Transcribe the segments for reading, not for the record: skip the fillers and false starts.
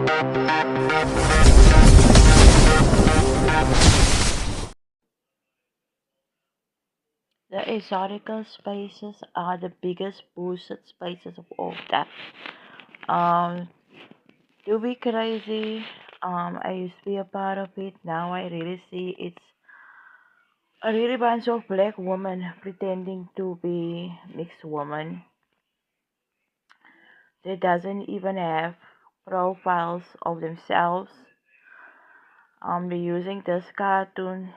The exotical spaces are the biggest boosted spaces of all time. Um, to be crazy, I used to be a part of it. Now I really see it's a really bunch of black women pretending to be mixed women. They doesn't even have profiles of themselves. They're using this cartoon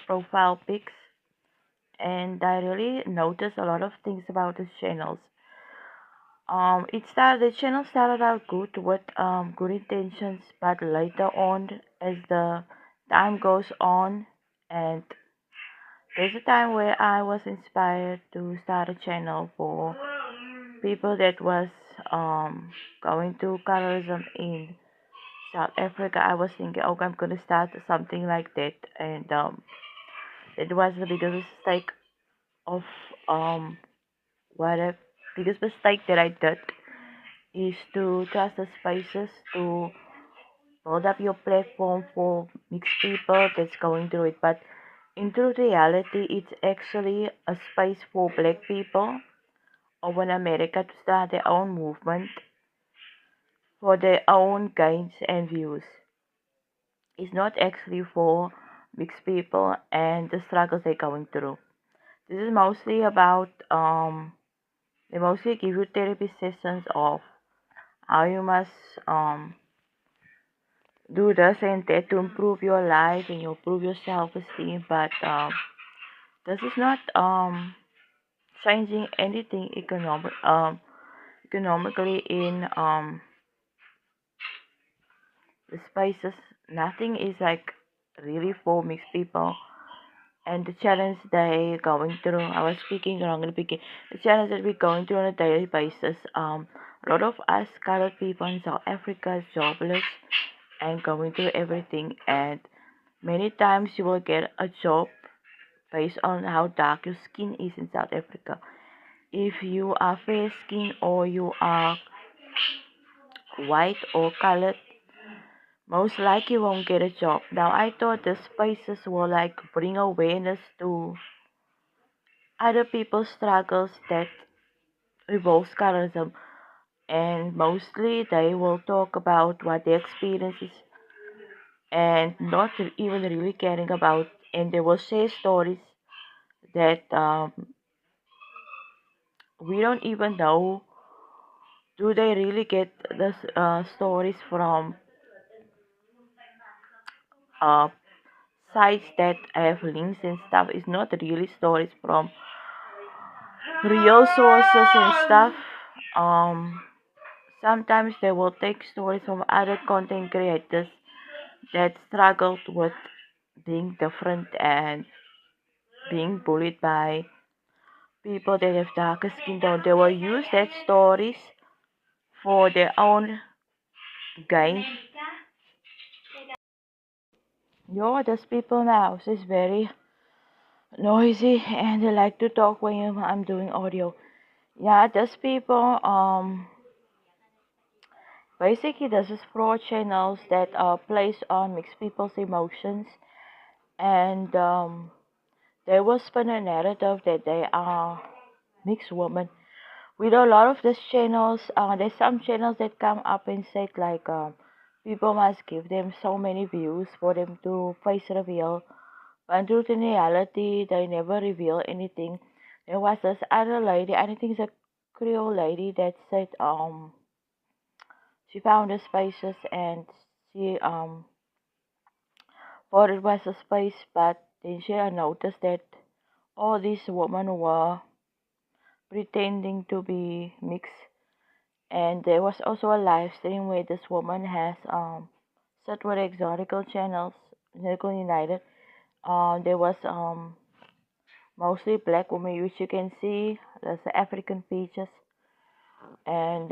profile pics, and I really noticed a lot of things about the channels. The channel started out good with good intentions, but later on, as the time goes on, and there's a time where I was inspired to start a channel for people that was going through colorism in South Africa. I was thinking, okay, I'm gonna start something like that, and it was the biggest mistake of um what a biggest mistake that I did is to trust the spaces to build up your platform for mixed people that's going through it. But in true reality, it's actually a space for black people over in America to start their own movement for their own gains and views. It's not actually for mixed people and the struggles they're going through. This is mostly about they mostly give you therapy sessions of how you must do this and that to improve your life and you improve your self-esteem, but this is not changing anything economically in the spaces. Nothing is like really for mixed people and the challenge they going through. I was speaking wrong in the beginning. The challenge that we're going through on a daily basis. A lot of us colored people in South Africa is jobless and going through everything, and many times you will get a job based on how dark your skin is in South Africa. If you are fair skinned or you are white or colored, most likely won't get a job. Now I thought the spaces will like bring awareness to other people's struggles that revolves colorism, and mostly they will talk about what their experiences and not even really caring about, and they will share stories that we don't even know. Do they really get the stories from uh, sites that have links and stuff? It's not really stories from real sources and stuff. Um, Sometimes they will take stories from other content creators that struggled with being different and being bullied by people that have darker skin tone. They will use that stories for their own gain. Yo, those people in my house is very noisy and they like to talk when I'm doing audio. Yeah, those people, basically this is fraud channels that are placed on mixed people's emotions, and they will spin a narrative that they are mixed women. With a lot of these channels, there's some channels that come up and say like people must give them so many views for them to face reveal. But in truth, in reality, they never reveal anything. There was this other lady, I think it's a Creole lady, that said she found the spaces and she thought it was a space, but then she noticed that all these women were pretending to be mixed. And there was also a live stream where this woman has set with exotical channels, Exotical United. There was mostly black women, which you can see. There's the African features, and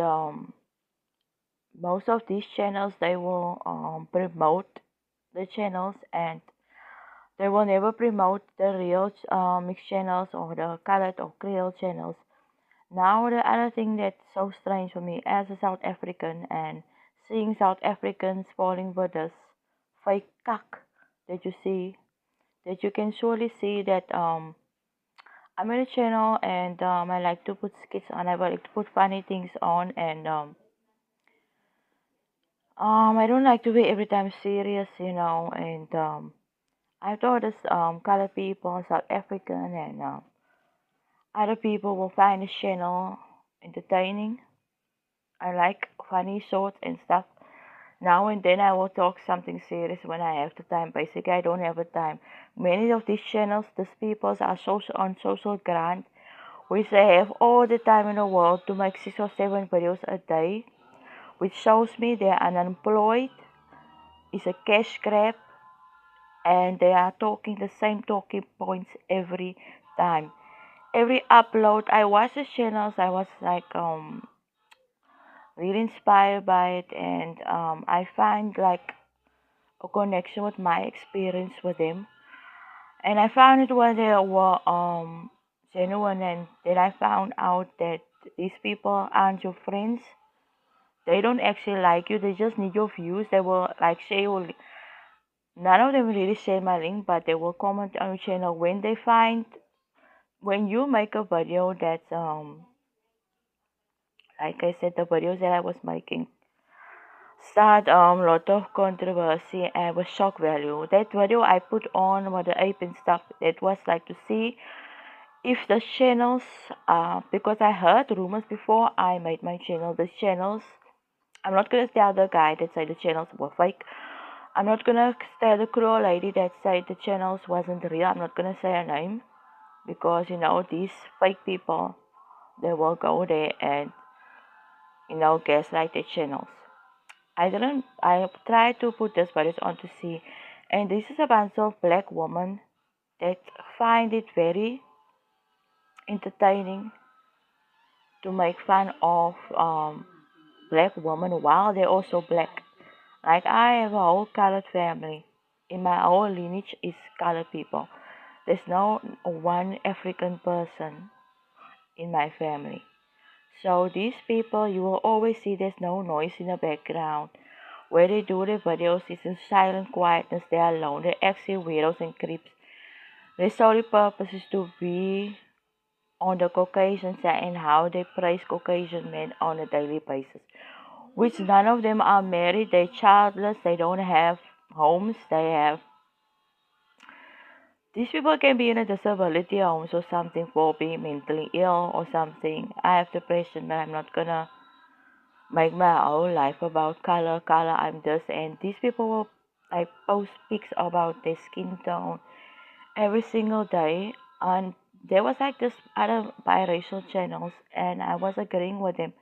most of these channels they will promote the channels, and they will never promote the real mixed channels or the colored or Creole channels. Now the other thing that's so strange for me as a South African and seeing South Africans falling for this fake cuck that you see, that you can surely see that I'm in a channel and I like to put skits on, I like to put funny things on, and I don't like to be every time serious, and I thought this colored people, South African and other people will find the channel entertaining. I like funny shorts and stuff. Now and then I will talk something serious when I have the time. Basically, I don't have the time. Many of these channels, these people are social on social grant, which they have all the time in the world to make 6 or 7 videos a day, which shows me they are unemployed, is a cash grab, and they are talking the same talking points every time. Every upload, I watch the channels, I was like really inspired by it, and I find like a connection with my experience with them. And I found it when they were genuine, and then I found out that these people aren't your friends. They don't actually like you, they just need your views. They will like share your none of them really share my link, but they will comment on your channel when they find when you make a video that's like I said, the videos that I was making start lot of controversy and was shock value. That video I put on with the ape and stuff, it was like to see if the channels because I heard rumors before I made my channel, the channels, I'm not gonna tell the guy that said the channels were fake. I'm not gonna tell the cruel lady that said the channels wasn't real. I'm not gonna say her name because these fake people, they will go there and gaslight the channels. I tried to put this videos on to see, and this is a bunch of black women that find it very entertaining to make fun of black women while they're also black. Like I have a whole colored family. In my whole lineage is colored people. There's no one African person in my family. So these people, you will always see there's no noise in the background. Where they do their videos is in silent quietness. They are alone. They're actually weirdos and creeps. Their solely purpose is to be on the Caucasian side and how they praise Caucasian men on a daily basis. Which none of them are married. They're childless. They don't have homes. These people can be in a disability homes or something for being mentally ill or something. I have depression, but I'm not gonna make my whole life about color. I'm this, and these people will like post pics about their skin tone every single day. And there was like this other biracial channels, and I was agreeing with them.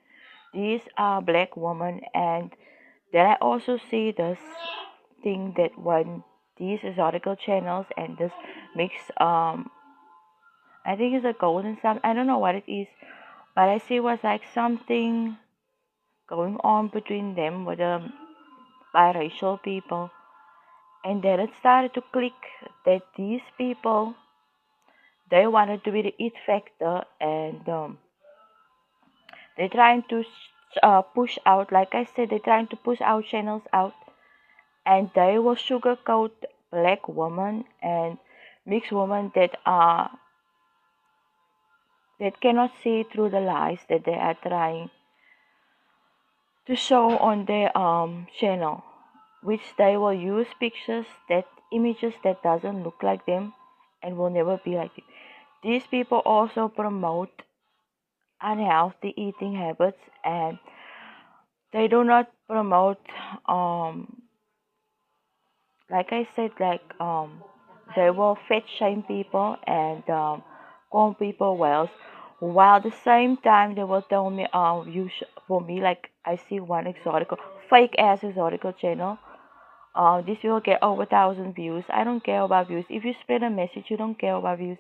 These are black women, and then I also see this thing that when these exotical channels and this mix I think it's a golden some I don't know what it is, but I see was like something going on between them with the biracial people, and then it started to click that these people, they wanted to be the it factor, and they're trying to push out, like I said, they're trying to push our channels out, and they will sugarcoat black women and mixed women that cannot see through the lies that they are trying to show on their channel, which they will use pictures that images that doesn't look like them and will never be like them. These people also promote unhealthy eating habits, and they do not promote um like I said, they will fat shame people and call people wells, while at the same time they will tell me for me, like I see one exotical fake ass exotical channel. This will get over 1,000 views. I don't care about views. If you spread a message, you don't care about views.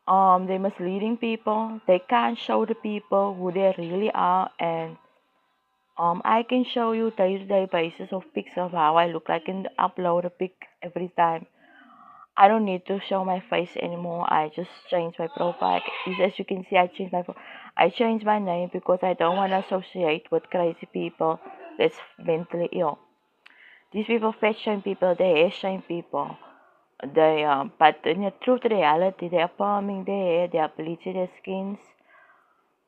They're misleading people. They can't show the people who they really are, and I can show you day-to-day basis of pics of how I look. I can upload a pic every time. I don't need to show my face anymore. I just changed my profile. As you can see, I changed my name because I don't want to associate with crazy people that's mentally ill. These people fat shame people, they hair shame people. But in the truth reality, they are palming their hair, they are bleaching their skins.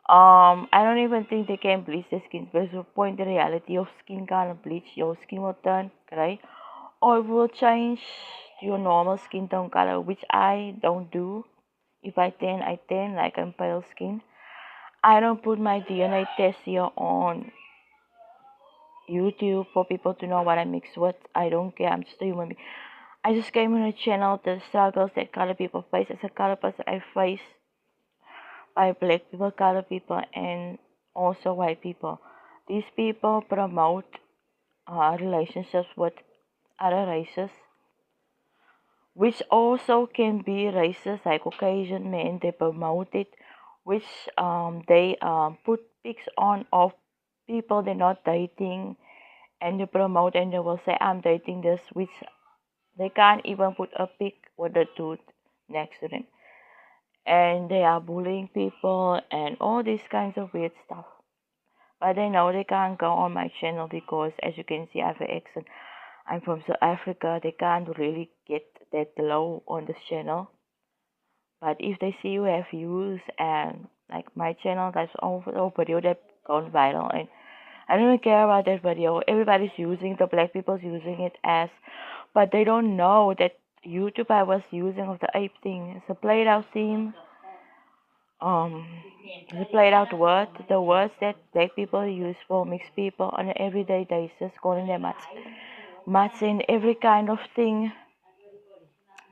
I don't even think they can bleach their skin. There's a point in reality, your skin can't bleach, your skin will turn gray, or it will change to your normal skin tone color, which I don't do. If I tan, I tan like I'm pale skin. I don't put my DNA test here on YouTube for people to know what I mix with. I don't care. I'm just a human being. I just came on a channel, the struggles that color people face. As a color person, I face by black people, color people, and also white people. These people promote relationships with other races, which also can be racist, like Caucasian men. They promote it, which they put pics on of people they're not dating, and they promote and they will say, I'm dating this, which they can't even put a pic with the dude next to them. And they are bullying people and all these kinds of weird stuff. But they know they can't go on my channel because, as you can see, I have an accent. I'm from South Africa. They can't really get that low on this channel. But if they see you have views and like my channel, that's all video that gone viral, and I don't even care about that video. Everybody's using the black people's using it as, but they don't know that YouTube I was using of the ape thing. It's a played out theme. It's a played out word. The words that black people use for mixed people on an everyday basis, calling them mats in every kind of thing.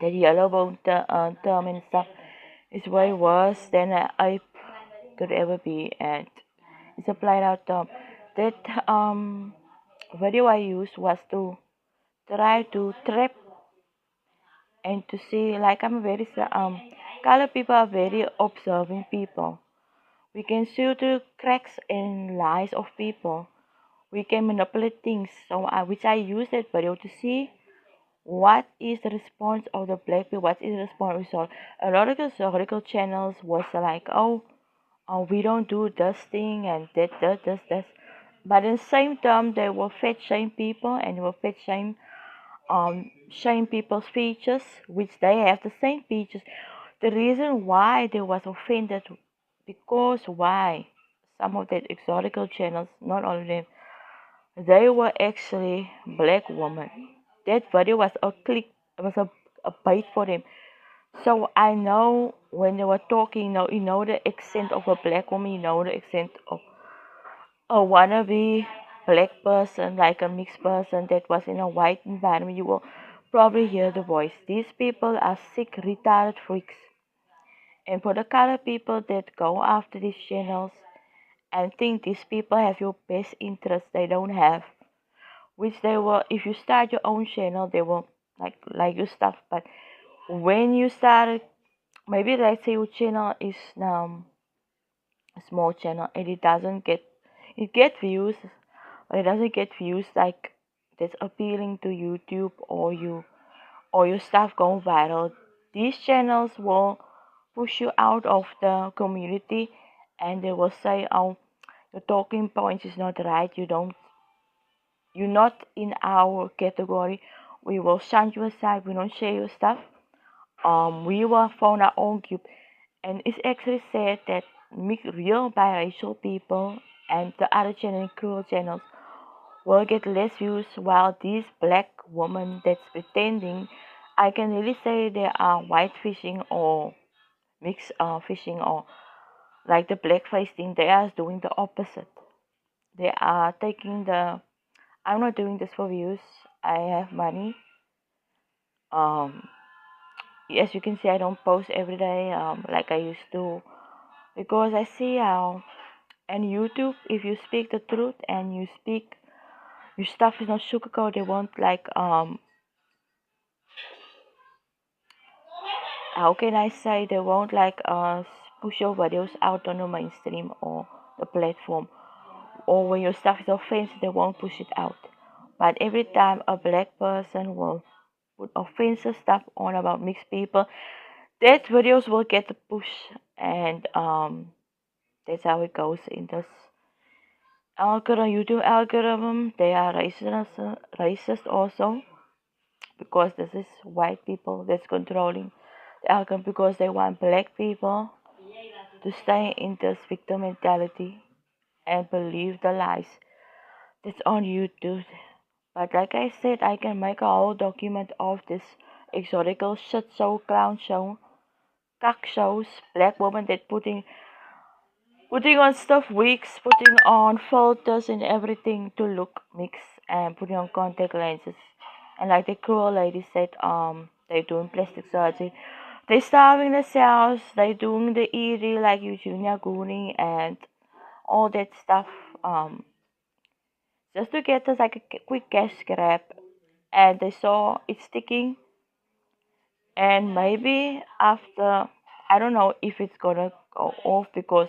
That yellow bone term and stuff is way worse than an ape could ever be, and it's a played out term. That video I used was to try to trap and to see, like, I'm a very color people are very observing people. We can see through cracks and lies of people. We can manipulate things. So which I use that video to see what is the response of the black people, what is the response result. A lot of the historical channels was like, oh, we don't do this thing and this. But in the same time, they will fat shame people and they will fat shame people's features, which they have the same features. The reason why they was offended, because why some of the exotical channels, not all of them, they were actually black women. That video was a click, it was a bait for them. So I know when they were talking, you know the accent of a black woman, you know the accent of a wannabe black person, like a mixed person that was in a white environment. You will probably hear the voice. These people are sick, retarded freaks. And for the color people that go after these channels and think these people have your best interest, they don't have. Which they will, if you start your own channel, they will like your stuff. But when you start, maybe let's say your channel is a small channel and it doesn't get, it get views, but it doesn't get views like that's appealing to YouTube, or your stuff going viral. These channels will push you out of the community and they will say, oh, your talking points is not right, you're not in our category, we will shun you aside, we don't share your stuff. We will found our own group, and it's actually said that real biracial people and the other channel, cruel channels, will get less views, while these black women that's pretending, I can really say they are white fishing or mixed fishing, or like the blackface thing, they are doing the opposite. They are taking the, I'm not doing this for views, I have money. As you can see, I don't post every day like I used to, because I see how, and YouTube, if you speak the truth and you speak your stuff is not sugarcoat, they won't like how can I say, they won't like push your videos out on the mainstream or the platform, or when your stuff is offensive they won't push it out. But every time a black person will put offensive stuff on about mixed people, that videos will get a push, and that's how it goes in this algorithm, YouTube algorithm. They are racist also, because this is white people that's controlling the algorithm, because they want black people to stay in this victim mentality and believe the lies that's on YouTube. But like I said, I can make a whole document of this exotical shit show, clown show, cock shows, black woman that putting on stuff wigs, putting on filters and everything to look mixed, and putting on contact lenses. And like the cruel lady said, they doing plastic surgery. They starving themselves, they doing the ED like Eugenia Gooning and all that stuff. Um just to get us like a quick cash grab, and they saw it sticking, and maybe after, I don't know if it's gonna go off, because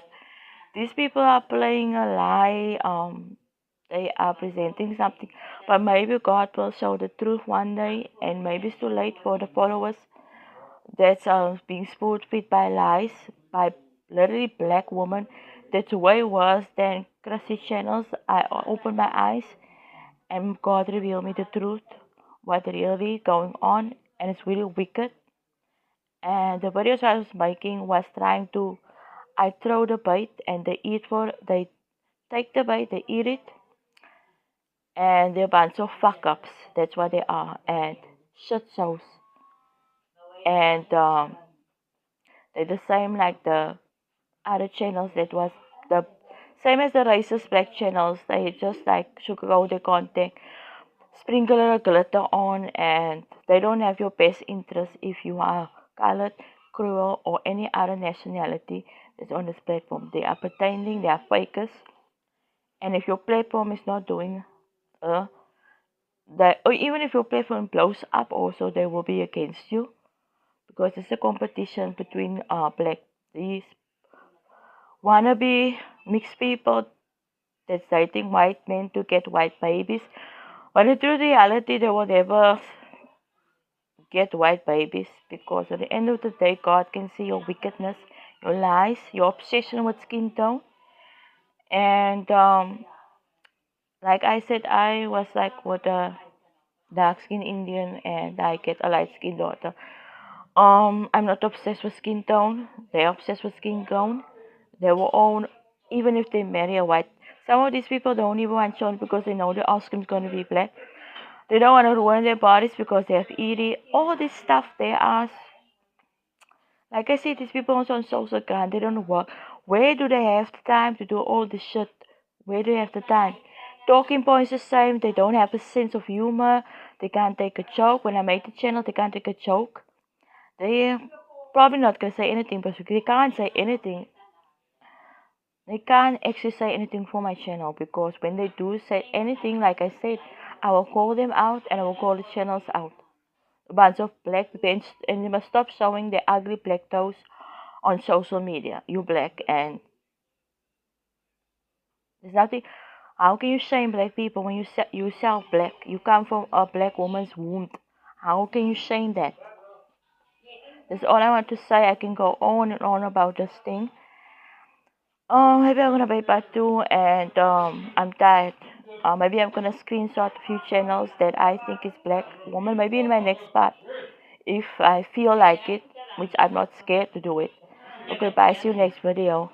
these people are playing a lie. They are presenting something, but maybe God will show the truth one day, and maybe it's too late for the followers that's being spoon fed by lies by literally black women. That's way worse than crazy channels. I opened my eyes, and God revealed me the truth, what really going on, and it's really wicked. And the videos I was making was trying to, I throw the bait and they take the bait, they eat it, and they're a bunch of fuck ups. That's what they are, and shit shows. And they're the same like the other channels that was the same as the racist black channels. They just like sugarcoat their content, sprinkle a glitter on, and they don't have your best interest if you are colored, cruel, or any other nationality that's on this platform. They are pretending, they are fakers, and if your platform is not doing uh that, or even if your platform blows up, also they will be against you, because it's a competition between black, these wannabe mixed people that's dating white men to get white babies. But in true reality, they will never get white babies, because at the end of the day, God can see your wickedness, your lies, your obsession with skin tone. And like I said, I was like with a dark skinned Indian, and I get a light skinned daughter. I'm not obsessed with skin tone. They're obsessed with skin tone. They will own, even if they marry a white. Some of these people don't even want children because they know the offspring's going to be black. They don't want to ruin their bodies because they have ED. All this stuff they ask. Like I said, these people also on social ground, they don't work. Where do they have the time to do all this shit? Where do they have the time? Talking points the same. They don't have a sense of humor. They can't take a joke. When I made the channel, they can't take a joke. They probably not gonna say anything, but they can't say anything. They can't actually say anything for my channel, because when they do say anything, like I said, I will call them out and I will call the channels out. A bunch of black people, and they must stop showing their ugly black toes on social media. You black, and there's nothing. How can you shame black people when you yourself black? You come from a black woman's womb. How can you shame that? That's all I want to say. I can go on and on about this thing. Maybe I'm gonna buy part two, and I'm tired. Maybe I'm gonna screenshot a few channels that I think is black woman. Maybe in my next part, if I feel like it, which I'm not scared to do it. Okay, bye. See you next video.